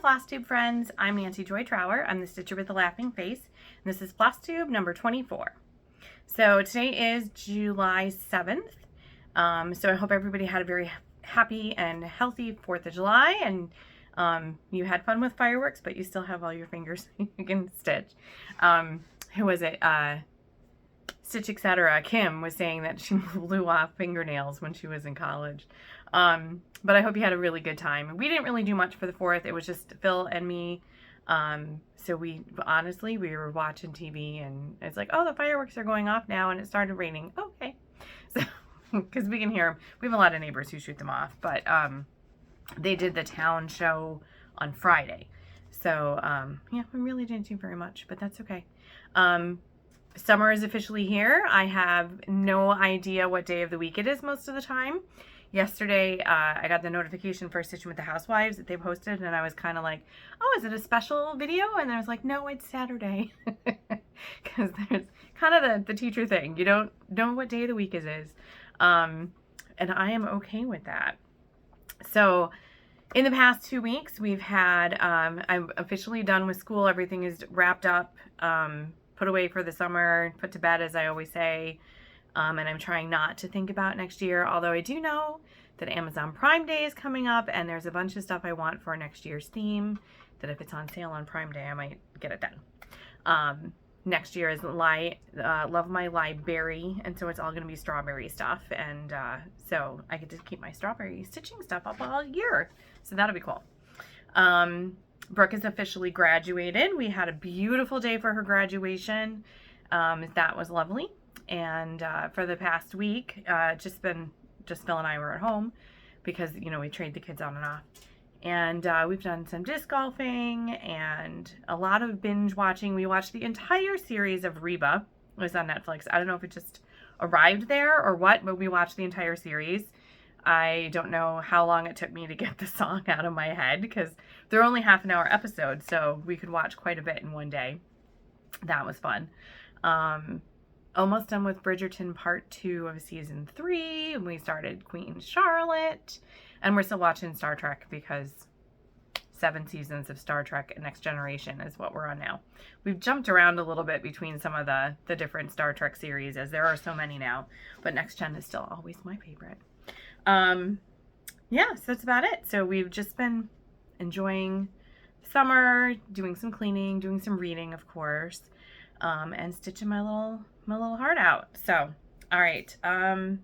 Flosstube friends, I'm Nancy Joy Trower. I'm the stitcher with the laughing face, and this is Flosstube number 24. So today is July 7th, so I hope everybody had a very happy and healthy 4th of July, and you had fun with fireworks, but you still have all your fingers you can stitch. Who was it? Stitch Etc. Kim was saying that she blew off fingernails when she was in college. But I hope you had a really good time. We didn't really do much for the 4th. It was just Phil and me. So we were watching TV and it's like, oh, the fireworks are going off now and it started raining. Okay. So, because we can hear them. We have a lot of neighbors who shoot them off, but they did the town show on Friday. So, yeah, we really didn't do very much, but that's okay. Summer is officially here. I have no idea what day of the week it is most of the time. Yesterday, I got the notification for Stitching with the Housewives that they posted, and I was kind of like, oh, is it a special video? And I was like, no, it's Saturday. Because there's kind of the teacher thing. You don't know what day of the week it is. And I am okay with that. So in the past 2 weeks, we've had, I'm officially done with school. Everything is wrapped up, put away for the summer, put to bed, as I always say. And I'm trying not to think about next year, although I do know that Amazon Prime Day is coming up and there's a bunch of stuff I want for next year's theme that if it's on sale on Prime Day, I might get it done. Next year is Love My Library, and so it's all going to be strawberry stuff, and so I get to keep my strawberry stitching stuff up all year, so that'll be cool. Brooke is officially graduated. We had a beautiful day for her graduation. That was lovely. And for the past week, just Phil and I were at home because, you know, we trade the kids on and off. And we've done some disc golfing and a lot of binge watching. We watched the entire series of Reba. It was on Netflix. I don't know if it just arrived there or what, but we watched the entire series. I don't know how long it took me to get the song out of my head because they're only half-an-hour episodes, so we could watch quite a bit in one day. That was fun. Almost done with Bridgerton Part 2 of Season 3, and we started Queen Charlotte, and we're still watching Star Trek because 7 seasons of Star Trek Next Generation is what we're on now. We've jumped around a little bit between some of the different Star Trek series, as there are so many now, but Next Gen is still always my favorite. Yeah, so that's about it. So we've just been enjoying summer, doing some cleaning, doing some reading, of course, and stitching my little heart out. So, all right. I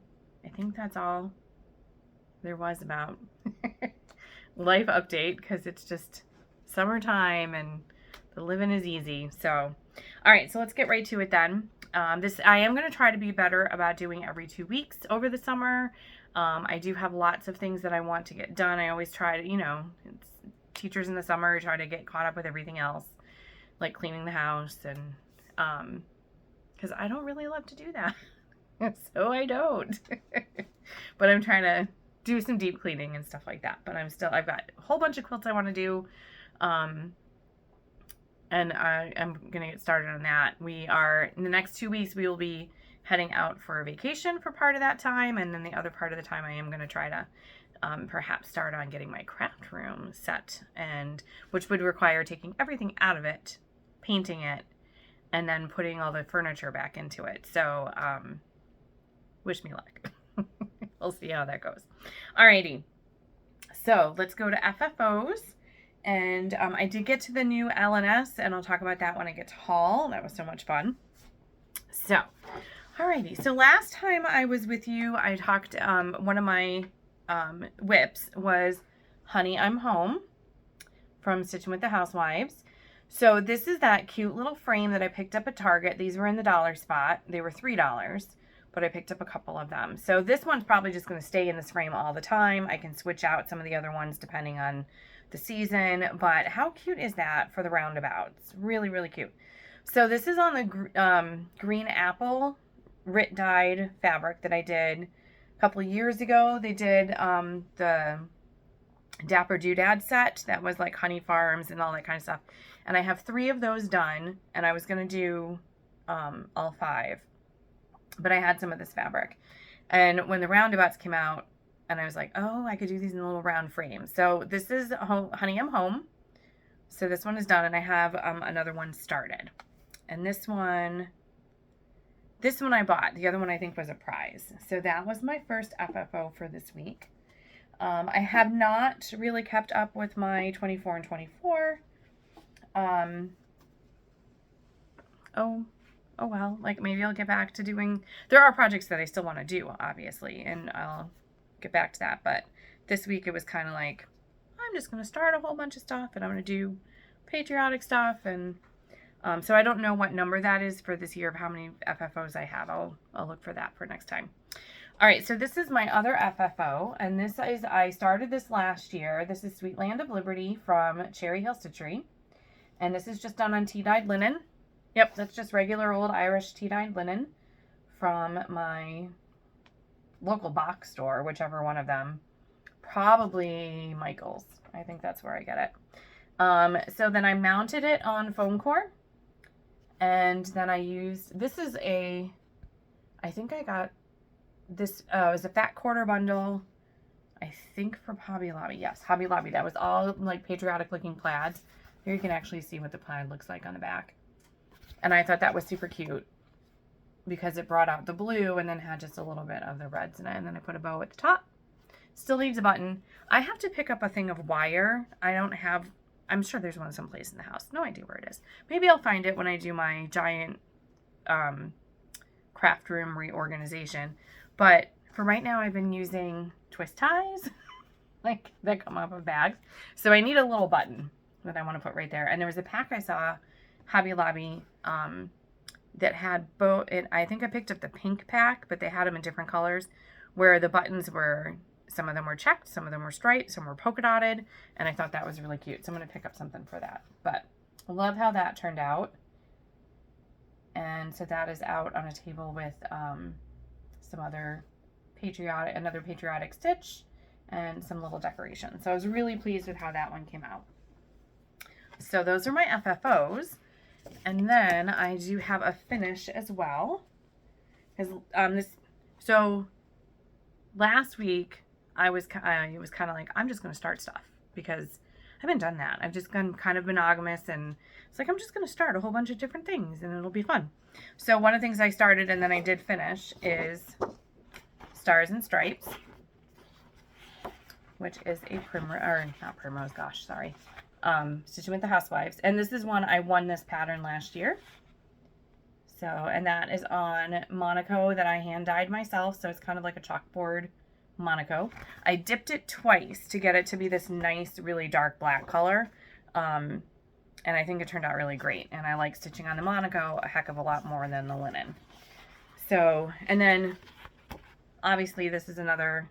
think that's all there was about life update because it's just summertime and the living is easy. So, all right. So let's get right to it then. I am going to try to be better about doing every 2 weeks over the summer. I do have lots of things that I want to get done. I always try to, you know, it's teachers in the summer try to get caught up with everything else, like cleaning the house and, because I don't really love to do that. So I don't. But I'm trying to do some deep cleaning and stuff like that. But I've got a whole bunch of quilts I want to do. And I'm going to get started on that. In the next 2 weeks, we will be heading out for a vacation for part of that time. And then the other part of the time, I am going to try to perhaps start on getting my craft room set, which would require taking everything out of it, painting it, and then putting all the furniture back into it. So, wish me luck. We'll see how that goes. Alrighty. So, let's go to FFOs. And I did get to the new LNS, and I'll talk about that when I get to haul. That was so much fun. So, alrighty. So, last time I was with you, I talked, one of my whips was Honey, I'm Home from Stitching with the Housewives. So this is that cute little frame that I picked up at Target. These were in the dollar spot. They were $3, but I picked up a couple of them. So this one's probably just going to stay in this frame all the time. I can switch out some of the other ones depending on the season, but how cute is that for the roundabouts? Really, really cute. So this is on the green apple Rit dyed fabric that I did a couple of years ago. They did the Dapper Doodad set that was like Honey Farms and all that kind of stuff. And I have 3 of those done, and I was going to do all 5, but I had some of this fabric. And when the roundabouts came out, and I was like, oh, I could do these in little round frames. So this is Honey, I'm Home So this one is done, and I have another one started. And this one I bought. The other one I think was a prize. So that was my first FFO for this week. I have not really kept up with my 24 and 24. Oh well, like maybe I'll get back to doing, there are projects that I still want to do, obviously, and I'll get back to that. But this week it was kind of like, I'm just going to start a whole bunch of stuff, and I'm going to do patriotic stuff. And so I don't know what number that is for this year of how many FFOs I have. I'll look for that for next time. All right, so this is my other FFO, and this is, I started this last year. This is Sweet Land of Liberty from Cherry Hill Stitchery, and this is just done on tea-dyed linen. Yep, that's just regular old Irish tea-dyed linen from my local box store, whichever one of them. Probably Michael's. I think that's where I get it. So then I mounted it on foam core, and then I used, this is a, I think I got this, it was a fat quarter bundle, I think from Hobby Lobby. Yes, Hobby Lobby. That was all like patriotic looking plaids. Here you can actually see what the plaid looks like on the back. And I thought that was super cute because it brought out the blue and then had just a little bit of the reds in it. And then I put a bow at the top. Still leaves a button. I have to pick up a thing of wire. I don't have, I'm sure there's one someplace in the house. No idea where it is. Maybe I'll find it when I do my giant craft room reorganization. But for right now, I've been using twist ties like that come off of bags. So I need a little button that I want to put right there. And there was a pack I saw, Hobby Lobby, that had both, I think I picked up the pink pack, but they had them in different colors where the buttons were, some of them were checked, some of them were striped, some were polka dotted, and I thought that was really cute. So I'm going to pick up something for that. But I love how that turned out. And so that is out on a table with some other another patriotic stitch and some little decorations. So I was really pleased with how that one came out. So those are my FFOs. And then I do have a finish as well. So last week I was kind of like, I'm just going to start stuff because I haven't done that. I've just been kind of monogamous, and it's like, I'm just going to start a whole bunch of different things and it'll be fun. So one of the things I started and then I did finish is Stars and Stripes, which is a primrose, or not primrose, gosh, sorry. Stitching with the Housewives. And this is one, I won this pattern last year. So, and that is on Monaco that I hand dyed myself. So it's kind of like a chalkboard Monaco. I dipped it twice to get it to be this nice, really dark black color. And I think it turned out really great. And I like stitching on the Monaco a heck of a lot more than the linen. So, and then obviously this is another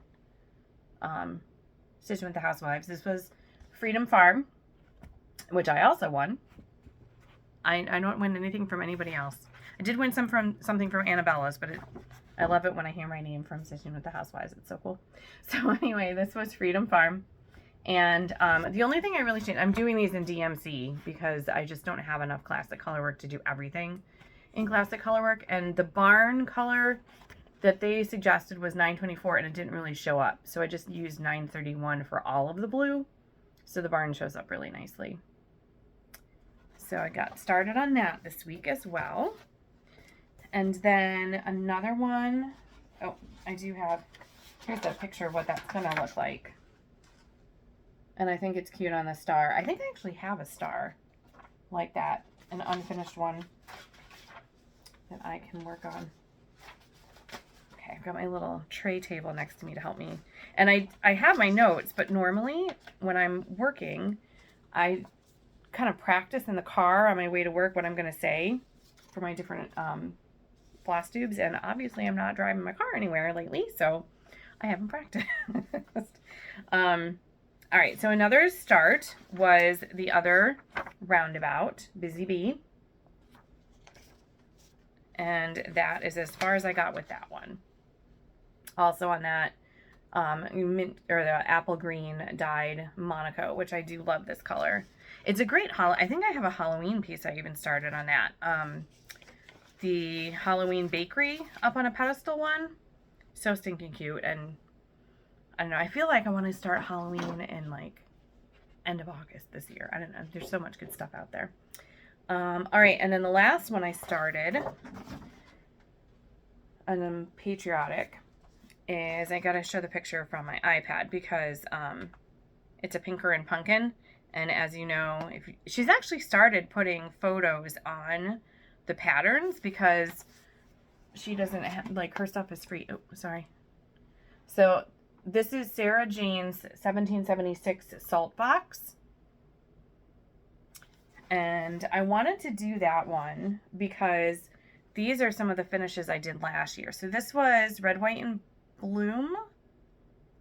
Stitching with the Housewives. This was Freedom Farm, which I also won. I don't win anything from anybody else. I did win something from Annabella's, but I love it when I hear my name from Stitching with the Housewives. It's so cool. So anyway, this was Freedom Farm. And the only thing I really changed, I'm doing these in DMC because I just don't have enough classic colorwork to do everything in classic colorwork. And the barn color that they suggested was 924 and it didn't really show up. So I just used 931 for all of the blue. So the barn shows up really nicely. So I got started on that this week as well. And then another one, oh, I do have, here's a picture of what that's gonna look like. And I think it's cute on the star. I think I actually have a star like that, an unfinished one that I can work on. Okay, I've got my little tray table next to me to help me. And I have my notes, but normally when I'm working, I kind of practice in the car on my way to work what I'm going to say for my different Flosstubes. And obviously I'm not driving my car anywhere lately, so I haven't practiced. All right, so another start was the other roundabout, Busy Bee. And that is as far as I got with that one. Also on that mint, or the apple green dyed Monaco, which I do love this color. It's a great I think I have a Halloween piece I even started on that. The Halloween bakery up on a pedestal one. So stinking cute. And I don't know, I feel like I want to start Halloween in like end of August this year. I don't know. There's so much good stuff out there. All right, and then the last one I started, and I'm patriotic, is I gotta show the picture from my iPad because it's a pinker and pumpkin, and as you know, she's actually started putting photos on the patterns because she doesn't have, like, her stuff is free. Oh, sorry. So this is Sarah Jane's 1776 Saltbox. And I wanted to do that one because these are some of the finishes I did last year. So this was Red, White, and Bloom.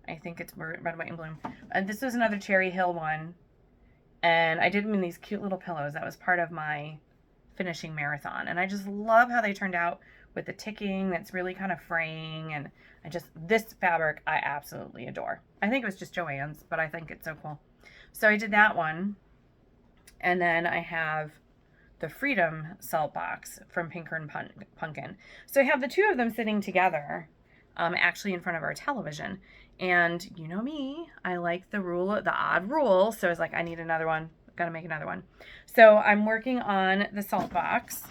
I think it's Red, White, and Bloom. And this was another Cherry Hill one. And I did them in these cute little pillows. That was part of my finishing marathon. And I just love how they turned out with the ticking that's really kind of fraying. And this fabric I absolutely adore. I think it was just Joann's, but I think it's so cool. So I did that one. And then I have the Freedom Saltbox from Pinker and Punkin. So I have the two of them sitting together, actually in front of our television. And you know me, I like the odd rule. So I was like, I need another one. Gotta make another one. So I'm working on the Saltbox.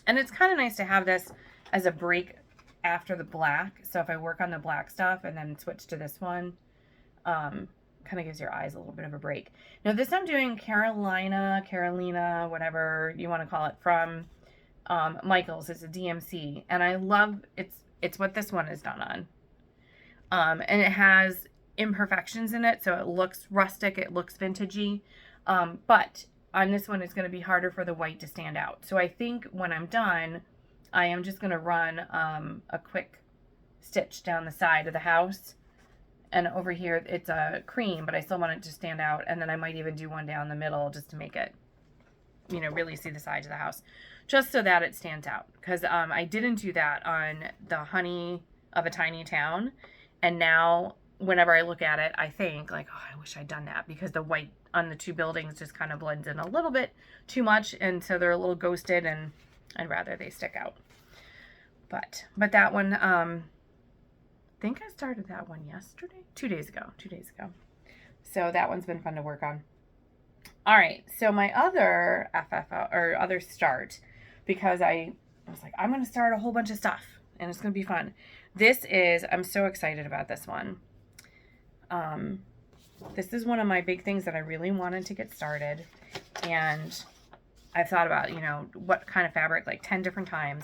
And it's kind of nice to have this as a break after the black. So if I work on the black stuff and then switch to this one, kind of gives your eyes a little bit of a break. Now this I'm doing Carolina, whatever you want to call it, from Michaels. It's a DMC, and I love it's what this one is done on. And it has imperfections in it, so it looks rustic, it looks vintagey, but on this one it's going to be harder for the white to stand out. So I think when I'm done, I am just going to run a quick stitch down the side of the house. And over here, it's a cream, but I still want it to stand out. And then I might even do one down the middle just to make it, you know, really see the sides of the house. Just so that it stands out. Because I didn't do that on the Honey of a Tiny Town. And now, whenever I look at it, I think, like, oh, I wish I'd done that. Because the white on the two buildings just kind of blends in a little bit too much. And so they're a little ghosted, and I'd rather they stick out. But that one... I think I started that one yesterday, 2 days ago. So that one's been fun to work on. All right, so my other FFO, or other start, because I was like, I'm going to start a whole bunch of stuff, and it's going to be fun. I'm so excited about this one. This is one of my big things that I really wanted to get started, and I've thought about, you know, what kind of fabric, like 10 different times.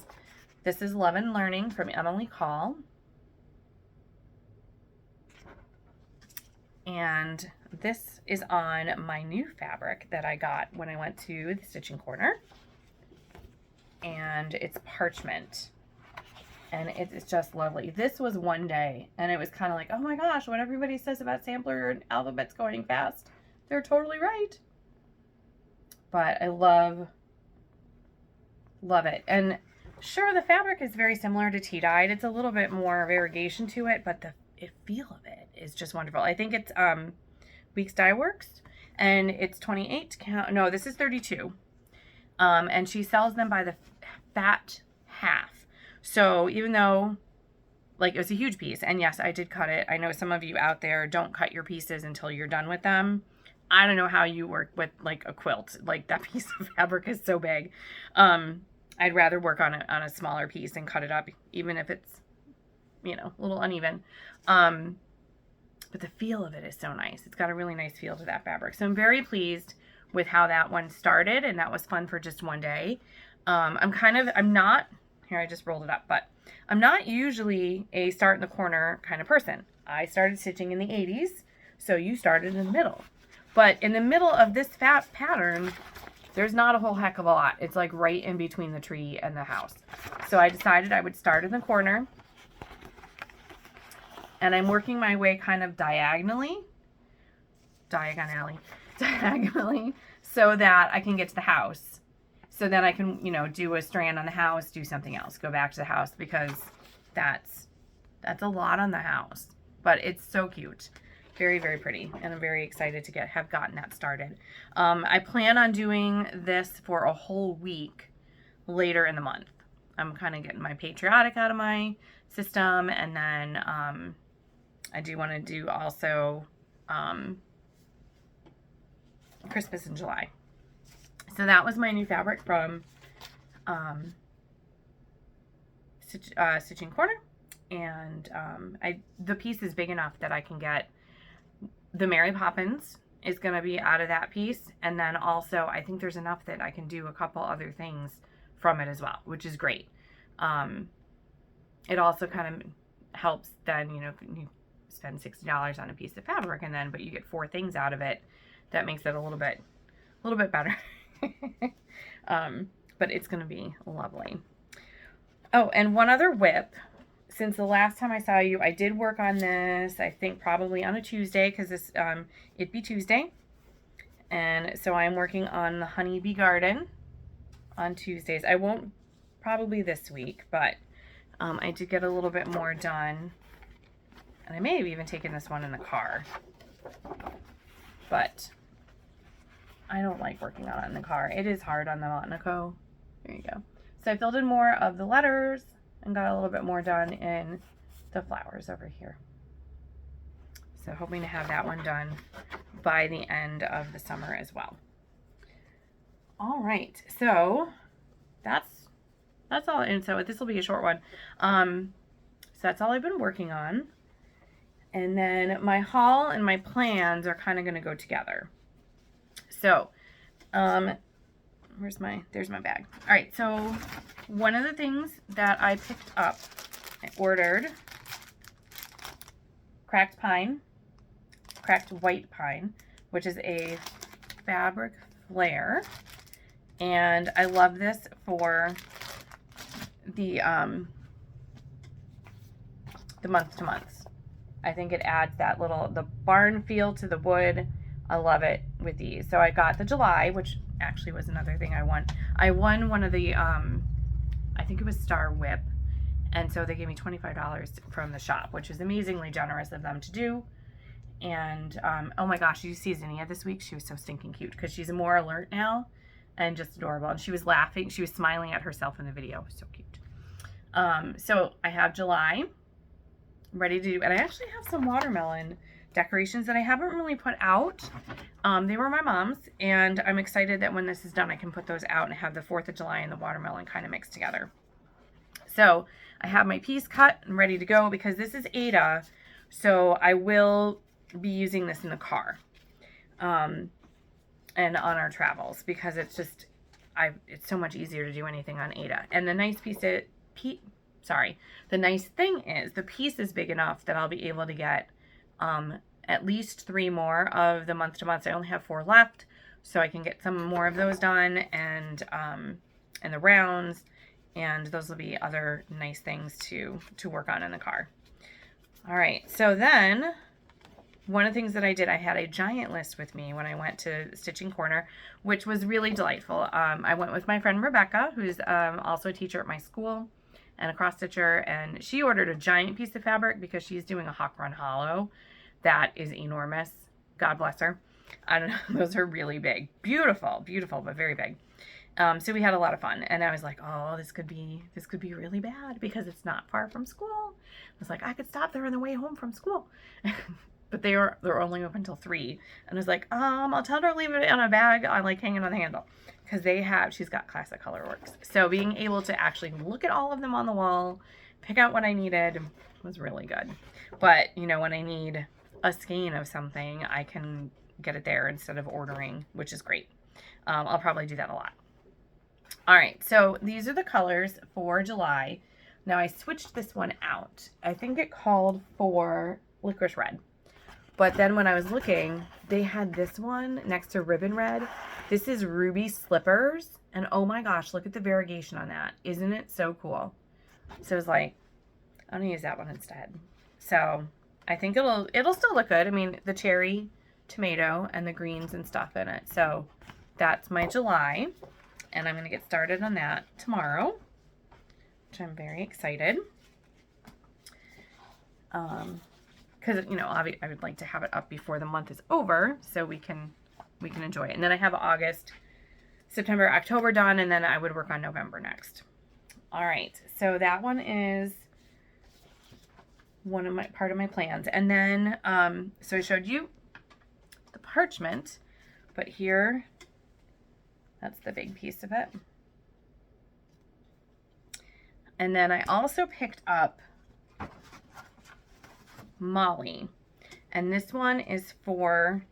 This is Love and Learning from Emily Call. And this is on my new fabric that I got when I went to the Stitching Corner. And it's parchment. And it's just lovely. This was one day, and it was kind of like, oh my gosh, what everybody says about sampler and alphabets going fast, they're totally right. But I love it. And sure, the fabric is very similar to tea-dyed. It's a little bit more variegation to it, but the feel of it is just wonderful. I think it's Weeks Dye Works, and it's 28 count. No, this is 32. And she sells them by the fat half. So even though, like, it was a huge piece, and yes, I did cut it. I know some of you out there don't cut your pieces until you're done with them. I don't know how you work with, like, a quilt. Like, that piece of fabric is so big. I'd rather work on a smaller piece and cut it up, even if it's, you know, a little uneven. But the feel of it is so nice. It's got a really nice feel to that fabric. So I'm very pleased with how that one started, and that was fun for just one day. I'm not, here I just rolled it up, but I'm not usually a start in the corner kind of person. I started stitching in the 80s, so you started in the middle. But in the middle of this pattern, there's not a whole heck of a lot. It's like right in between the tree and the house. So I decided I would start in the corner. And I'm working my way kind of diagonally, so that I can get to the house. So then I can, you know, do a strand on the house, do something else, go back to the house, because that's a lot on the house. But it's so cute. Very, very pretty. And I'm very excited to have gotten that started. I plan on doing this for a whole week later in the month. I'm kind of getting my patriotic out of my system, and then I do want to do also Christmas in July. So that was my new fabric from Stitching Corner. And the piece is big enough that I can get the Mary Poppins is going to be out of that piece. And then also I think there's enough that I can do a couple other things from it as well, which is great. It also kind of helps then, you know, you spend $60 on a piece of fabric and then, but you get 4 things out of it. That makes it a little bit better. But it's going to be lovely. Oh, and one other whip. Since the last time I saw you, I did work on this, I think probably on a Tuesday, because this, it'd be Tuesday. And so I'm working on the Honeybee Garden on Tuesdays. I won't probably this week, but I did get a little bit more done. And I may have even taken this one in the car. But I don't like working on it in the car. It is hard on the Monaco. There you go. So I filled in more of the letters and got a little bit more done in the flowers over here. So hoping to have that one done by the end of the summer as well. All right, so that's all. And so this will be a short one. So that's all I've been working on. And then my haul and my plans are kind of going to go together. So, there's my bag. All right, so one of the things that I picked up, I ordered cracked white pine, which is a fabric flare. And I love this for the month to months. I think it adds that the barn feel to the wood. I love it with these. So I got the July, which actually was another thing I won. I won one of the, I think it was Star Whip. And so they gave me $25 from the shop, which is amazingly generous of them to do. And, oh my gosh, did you see Zinnia this week? She was so stinking cute because she's more alert now and just adorable. And she was laughing. She was smiling at herself in the video. So cute. So I have July ready to do, and I actually have some watermelon decorations that I haven't really put out. They were my mom's, and I'm excited that when this is done, I can put those out and have the 4th of July and the watermelon kind of mixed together. So I have my piece cut and ready to go because this is Ada, so I will be using this in the car and on our travels because it's just, it's so much easier to do anything on Ada. And the nice the nice thing is the piece is big enough that I'll be able to get at least 3 more of the month to months. I only have 4 left, so I can get some more of those done and the rounds, and those will be other nice things to work on in the car. All right, so then one of the things that I did, I had a giant list with me when I went to Stitching Corner, which was really delightful. I went with my friend Rebecca, who's also a teacher at my school and a cross stitcher, and she ordered a giant piece of fabric because she's doing a Hawk Run Hollow that is enormous. God bless her. I don't know, those are really big. Beautiful, but very big. So we had a lot of fun, and I was like, oh, this could be really bad because it's not far from school. I was like, I could stop there on the way home from school. But they're only open until 3. And I was like, I'll tell her to leave it in a bag on like hanging on the handle. Because she's got Classic Colorworks. So being able to actually look at all of them on the wall, pick out what I needed was really good. But, you know, when I need a skein of something, I can get it there instead of ordering, which is great. I'll probably do that a lot. All right, so these are the colors for July. Now I switched this one out. I think it called for Licorice Red. But then when I was looking, they had this one next to Ribbon Red. This is Ruby Slippers. And oh my gosh, look at the variegation on that. Isn't it so cool? So I was like, I'm going to use that one instead. So I think it'll still look good. I mean, the cherry, tomato, and the greens and stuff in it. So that's my July. And I'm going to get started on that tomorrow, which I'm very excited. Because, you know, I would like to have it up before the month is over so we can enjoy it. And then I have August, September, October done, and then I would work on November next. All right, so that one is part of my plans. And then, so I showed you the parchment But here, that's the big piece of it. And then I also picked up Molly. And this one is for,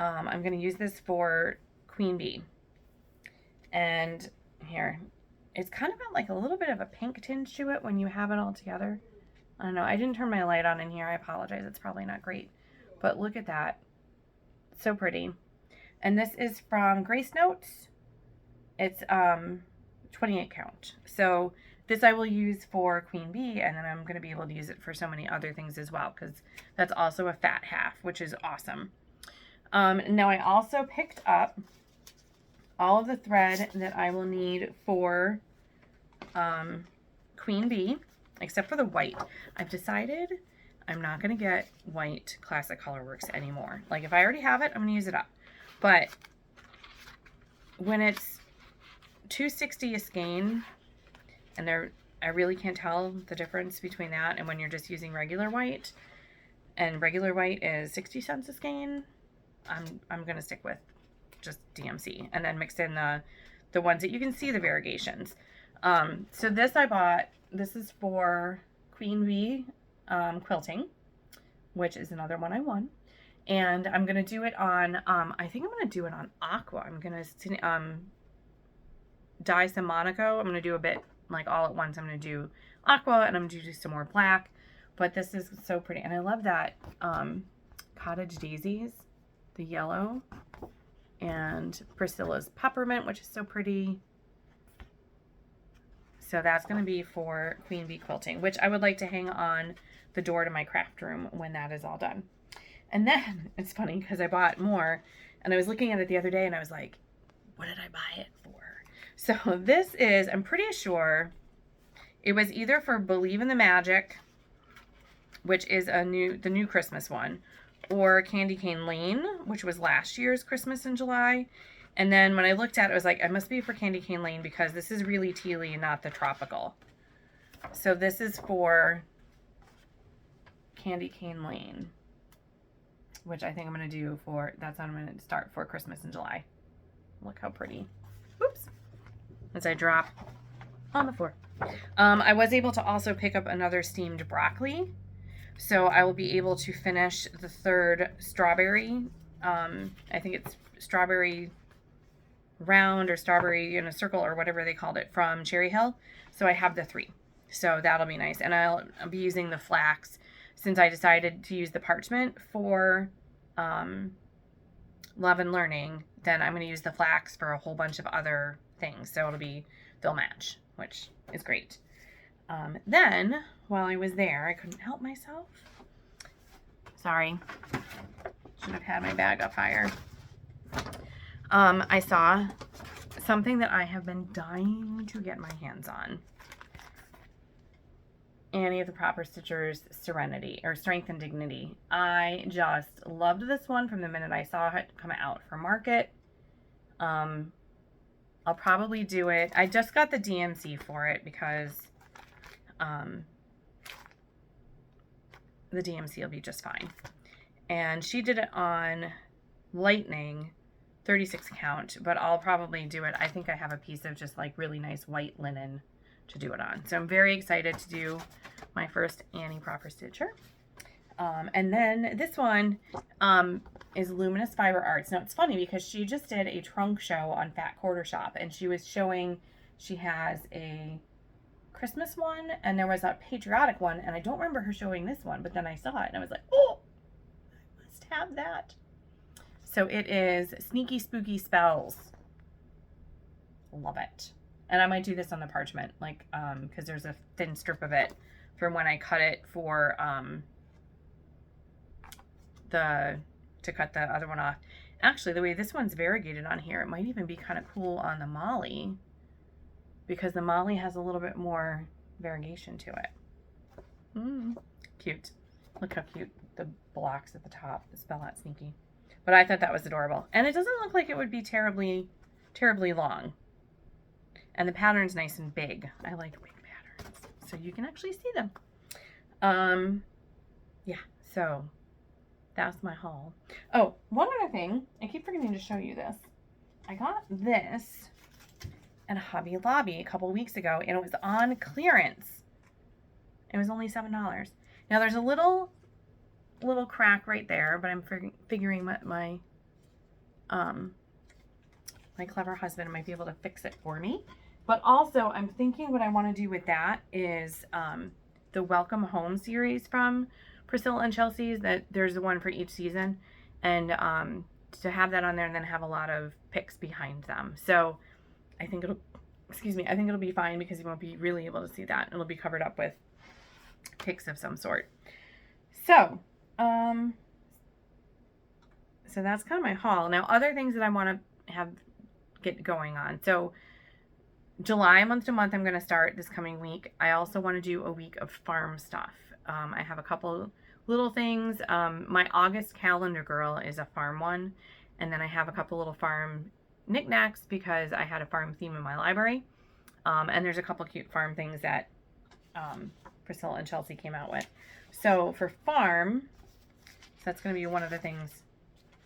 I'm going to use this for Queen Bee. And here, it's kind of got like a little bit of a pink tinge to it when you have it all together. I don't know. I didn't turn my light on in here. I apologize. It's probably not great. But look at that. So pretty. And this is from Grace Notes. It's 28 count. So this I will use for Queen Bee, and then I'm going to be able to use it for so many other things as well, because that's also a fat half, which is awesome. Now I also picked up all of the thread that I will need for Queen Bee, except for the white. I've decided I'm not going to get white Classic Colorworks anymore. Like, if I already have it, I'm going to use it up. But when it's $2.60 a skein, and I really can't tell the difference between that and when you're just using regular white, and regular white is 60 cents a skein, I'm going to stick with just DMC, and then mix in the ones that you can see the variegations. So this I bought, this is for Queen Bee quilting, which is another one I won. And I'm going to do it on, I think I'm going to do it on aqua. I'm going to dye some Monaco. I'm going to do a bit like all at once. I'm going to do aqua, and I'm going to do some more black. But this is so pretty. And I love that Cottage Daisies, the yellow, and Priscilla's Peppermint, which is so pretty. So that's going to be for Queen Bee quilting, which I would like to hang on the door to my craft room when that is all done. And then it's funny because I bought more, and I was looking at it the other day and I was like, what did I buy it for? So this is, I'm pretty sure it was either for Believe in the Magic, which is the new Christmas one, or Candy Cane Lane, which was last year's Christmas in July. And then when I looked at it, I was like, it must be for Candy Cane Lane because this is really tealy and not the tropical. So this is for Candy Cane Lane, which I think I'm going to do for, that's what I'm going to start for Christmas in July. Look how pretty. Oops. As I drop on the floor. I was able to also pick up another steamed broccoli. So I will be able to finish the third strawberry. I think it's strawberry round or strawberry in a circle or whatever they called it from Cherry Hill. So I have the 3. So that'll be nice. And I'll be using the flax since I decided to use the parchment for Love and Learning. Then I'm going to use the flax for a whole bunch of other things. So they'll match, which is great. Then while I was there, I couldn't help myself. Sorry. Should have had my bag up higher. I saw something that I have been dying to get my hands on. Annie of the Proper Stitchers Serenity, or Strength and Dignity. I just loved this one from the minute I saw it come out for market. I'll probably do it. I just got the DMC for it because the DMC will be just fine. And she did it on Lightning, 36 count, but I'll probably do it. I think I have a piece of just like really nice white linen to do it on. So I'm very excited to do my first Annie Proper Stitcher. And then this one is Luminous Fiber Arts. Now it's funny because she just did a trunk show on Fat Quarter Shop, and she was showing, she has a Christmas one and there was a patriotic one, and I don't remember her showing this one, but then I saw it and I was like, oh, I must have that. So it is Sneaky Spooky Spells. Love it. And I might do this on the parchment, like, because there's a thin strip of it from when I cut it for, to cut the other one off. Actually, the way this one's variegated on here, it might even be kind of cool on the Molly, because the Molly has a little bit more variegation to it. Cute. Look how cute the blocks at the top spell out Sneaky. But I thought that was adorable. And it doesn't look like it would be terribly, terribly long. And the pattern's nice and big. I like big patterns, so you can actually see them. Yeah, so that's my haul. Oh, one other thing. I keep forgetting to show you this. I got this at Hobby Lobby a couple weeks ago, and it was on clearance. It was only $7. Now there's a little crack right there, but I'm figuring my clever husband might be able to fix it for me. But also, I'm thinking what I want to do with that is the Welcome Home series from Priscilla and Chelsea's. That there's one for each season, and to have that on there and then have a lot of pics behind them. So I think it'll be fine because you won't be really able to see that. It'll be covered up with pics of some sort. So, so that's kind of my haul. Now, other things that I want to get going on. So, July, month to month, I'm going to start this coming week. I also want to do a week of farm stuff. I have a couple little things. My August calendar girl is a farm one. And then I have a couple little farm knickknacks because I had a farm theme in my library. And there's a couple cute farm things that Priscilla and Chelsea came out with. So for farm, that's going to be one of the things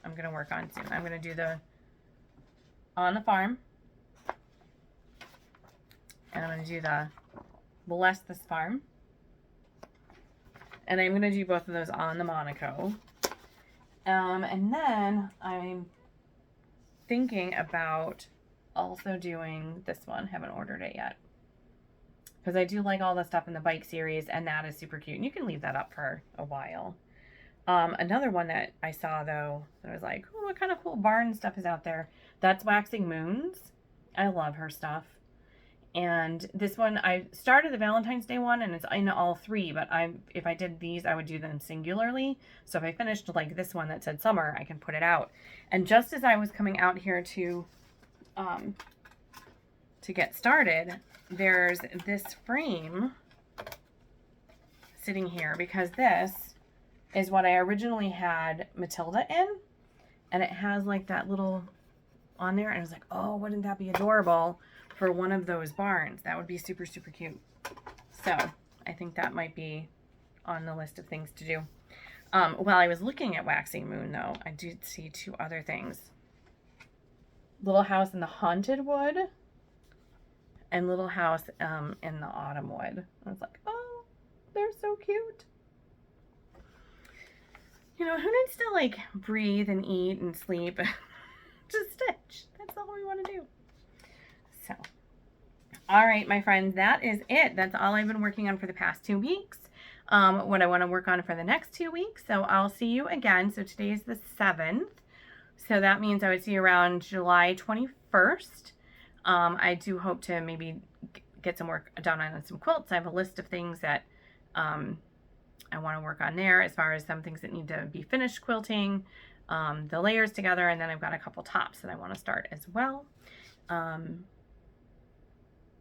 I'm going to work on soon. I'm going to do the on the farm. And I'm going to do the bless this farm. And I'm going to do both of those on the Monaco. And then I'm thinking about also doing this one. Haven't ordered it yet. Because I do like all the stuff in the bike series, and that is super cute. And you can leave that up for a while. Another one that I saw, though, that I was like, oh, what kind of cool barn stuff is out there? That's Waxing Moons. I love her stuff. And this one, I started the Valentine's Day one, and it's in all three, but if I did these, I would do them singularly. So if I finished like this one that said summer, I can put it out. And just as I was coming out here to get started, there's this frame sitting here because this is what I originally had Matilda in, and it has like that little on there, and I was like, oh, wouldn't that be adorable for one of those barns? That would be super, super cute. So I think that might be on the list of things to do. While I was looking at Waxing Moon, though, I did see two other things. Little House in the Haunted Wood and Little House in the Autumn Wood. I was like, oh, they're so cute. You know, who needs to like breathe and eat and sleep? Just stitch. That's all we want to do. So, all right, my friends, that is it. That's all I've been working on for the past 2 weeks. What I want to work on for the next 2 weeks. So I'll see you again. So today is the 7th. So that means I would see you around July 21st. I do hope to maybe get some work done on some quilts. I have a list of things that I want to work on there as far as some things that need to be finished quilting, the layers together, and then I've got a couple tops that I want to start as well.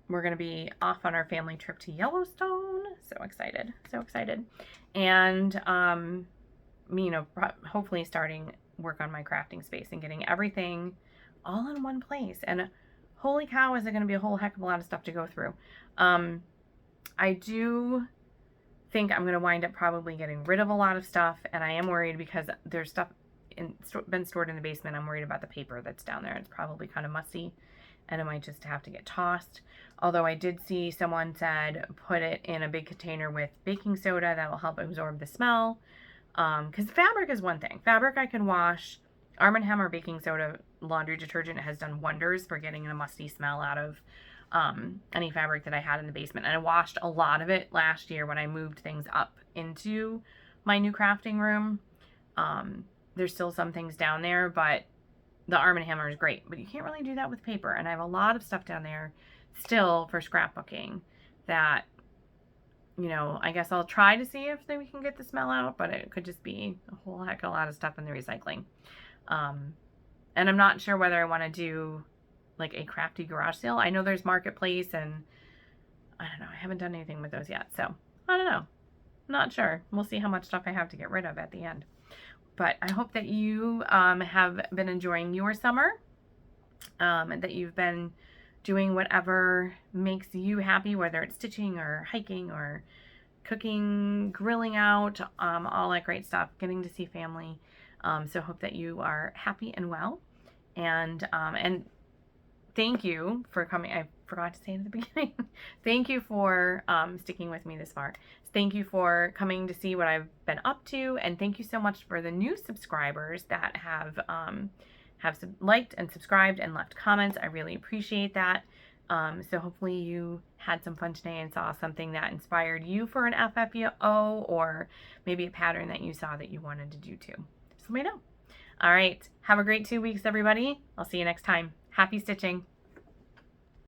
We're going to be off on our family trip to Yellowstone. So excited. So excited. And, you know, hopefully starting work on my crafting space and getting everything all in one place. And holy cow, is it going to be a whole heck of a lot of stuff to go through. I do think I'm going to wind up probably getting rid of a lot of stuff. And I am worried because there's stuff been stored in the basement. I'm worried about the paper that's down there. It's probably kind of musty, and it might just have to get tossed. Although I did see someone said put it in a big container with baking soda. That'll help absorb the smell. Because fabric is one thing. Fabric I can wash. Arm & Hammer baking soda laundry detergent has done wonders for getting a musty smell out of any fabric that I had in the basement. And I washed a lot of it last year when I moved things up into my new crafting room. There's still some things down there, but the Arm & Hammer is great. But you can't really do that with paper. And I have a lot of stuff down there still for scrapbooking that, you know, I guess I'll try to see if we can get the smell out, but it could just be a whole heck of a lot of stuff in the recycling. And I'm not sure whether I want to do like a crafty garage sale. I know there's Marketplace, and I don't know. I haven't done anything with those yet. So I don't know. Not sure. We'll see how much stuff I have to get rid of at the end. But I hope that you have been enjoying your summer, and that you've been doing whatever makes you happy, whether it's stitching or hiking or cooking, grilling out, all that great stuff, getting to see family. So hope that you are happy and well. And thank you for coming. I forgot to say it at the beginning. Thank you for sticking with me this far. Thank you for coming to see what I've been up to, and thank you so much for the new subscribers that have liked and subscribed and left comments. I really appreciate that. So hopefully you had some fun today and saw something that inspired you for an FFO, or maybe a pattern that you saw that you wanted to do too. Just let me know. All right. Have a great 2 weeks, everybody. I'll see you next time. Happy stitching.